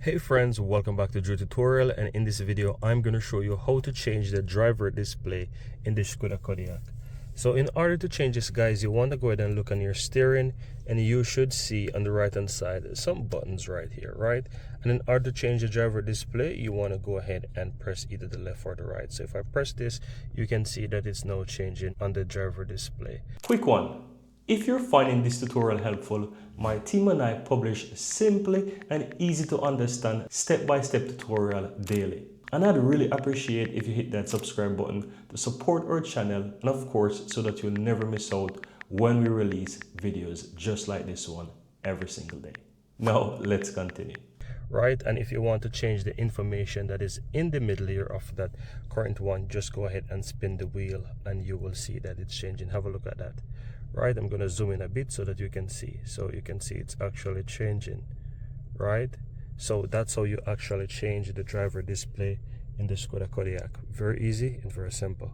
Hey friends, welcome back to Drew Tutorial, and in this video I'm going to show you how to change the driver display in the Skoda Kodiaq. So in order to change this, guys, you want to go ahead and look on your steering, and you should see on the right hand side some buttons right here, right? And in order to change the driver display, you want to go ahead and press either the left or the right. So if I press this, you can see that it's now changing on the driver display. Quick one. If you're finding this tutorial helpful, my team and I publish simply and easy to understand step-by-step tutorial daily. And I'd really appreciate if you hit that subscribe button to support our channel, and of course so that you'll never miss out when we release videos just like this one every single day. Now let's continue. Right, and if you want to change the information that is in the middle here of that current one, just go ahead and spin the wheel and you will see that it's changing. Have a look at that. Right, I'm going to zoom in a bit so that you can see. So you can see it's actually changing, right? So that's how you actually change the driver display in the Skoda Kodiaq. Very easy and very simple.